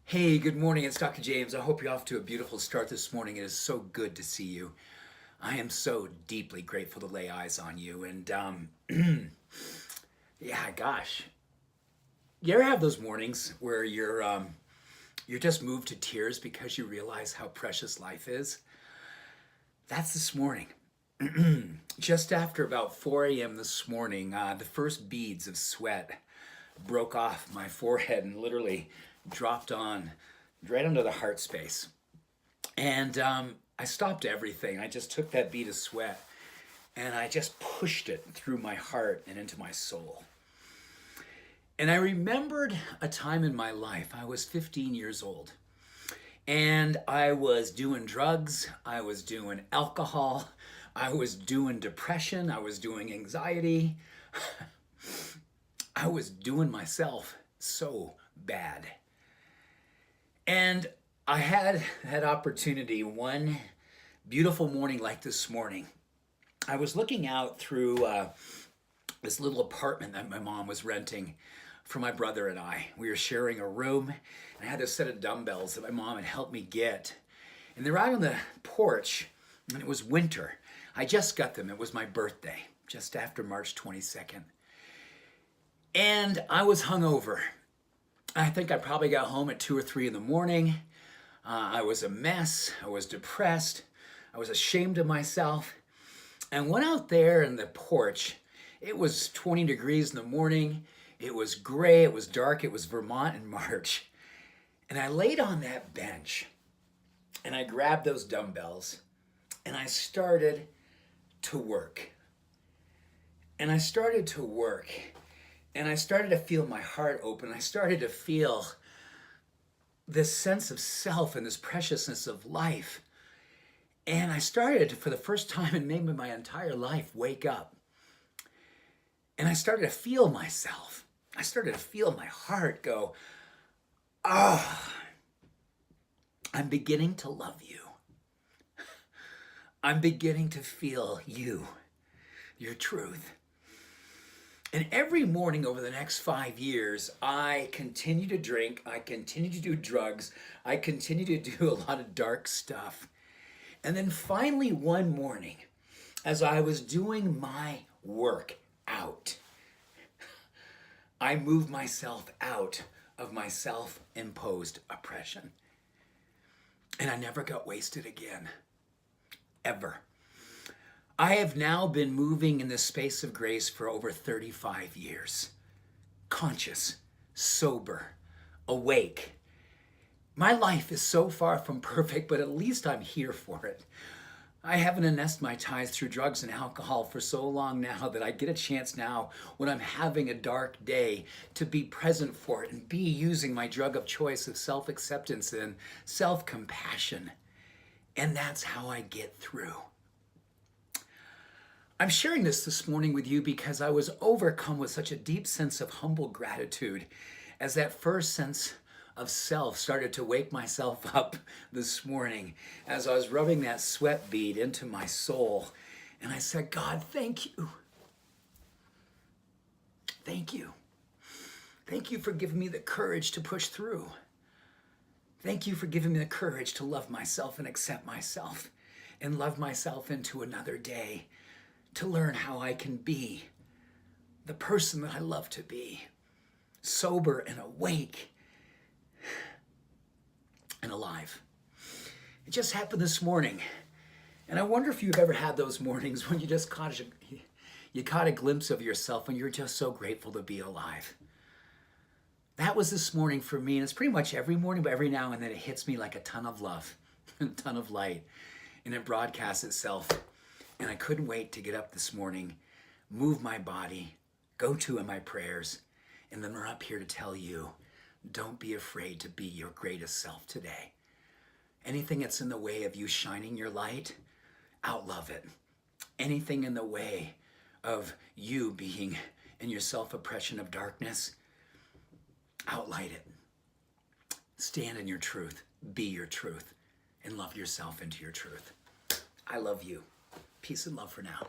Hey, good morning. It's Dr. James. I hope you're off to a beautiful start this morning. It is so good to see you. I am so deeply grateful to lay eyes on you. And yeah, gosh, you ever have those mornings where you're just moved to tears because you realize how precious life is? That's this morning. Just after about 4 a.m. this morning, the first beads of sweat broke off my forehead and literally dropped on right under the heart space. And I stopped everything. I just took that bead of sweat and I just pushed it through my heart and into my soul. And I remembered a time in my life. I was 15 years old. And I was doing drugs, I was doing alcohol, I was doing depression, I was doing anxiety. I was doing myself so bad. And I had that opportunity one beautiful morning like this morning. I was looking out through this little apartment that my mom was renting for my brother and I. We were sharing a room, and I had this set of dumbbells that my mom had helped me get. And they're out on the porch, and it was winter. I just got them. It was my birthday, just after March 22nd. And I was hungover. I think I probably got home at 2 or 3 in the morning. I was a mess. I was depressed. I was ashamed of myself. And went out there in the porch. It was 20 degrees in the morning. It was gray. It was dark. It was Vermont in March. And I laid on that bench. And I grabbed those dumbbells. And I started to work. And I started to work. And I started to feel my heart open. I started to feel this sense of self and this preciousness of life. And I started, for the first time in maybe my entire life, wake up. And I started to feel myself. I started to feel my heart go, oh, I'm beginning to love you. I'm beginning to feel you, your truth. And every morning over the next 5 years, I continue to drink, I continue to do drugs, I continue to do a lot of dark stuff. And then finally one morning, as I was doing my work out, I moved myself out of my self-imposed oppression. And I never got wasted again, ever. I have now been moving in this space of grace for over 35 years. Conscious, sober, awake. My life is so far from perfect, but at least I'm here for it. I haven't anesthetized through drugs and alcohol for so long now that I get a chance now when I'm having a dark day to be present for it and be using my drug of choice of self-acceptance and self-compassion. And that's how I get through. I'm sharing this morning with you because I was overcome with such a deep sense of humble gratitude as that first sense of self started to wake myself up this morning as I was rubbing that sweat bead into my soul. And I said, God, thank you. Thank you. Thank you for giving me the courage to push through. Thank you for giving me the courage to love myself and accept myself and love myself into another day, to learn how I can be the person that I love to be, sober and awake and alive. It just happened this morning. And I wonder if you've ever had those mornings when you just caught a glimpse of yourself and you're just so grateful to be alive. That was this morning for me, and it's pretty much every morning, but every now and then it hits me like a ton of love, a ton of light, and it broadcasts itself. And I couldn't wait to get up this morning, move my body, go to in my prayers, and then we're up here to tell you, don't be afraid to be your greatest self today. Anything that's in the way of you shining your light, outlove it. Anything in the way of you being in your self-oppression of darkness, outlight it. Stand in your truth, be your truth, and love yourself into your truth. I love you. Peace and love for now.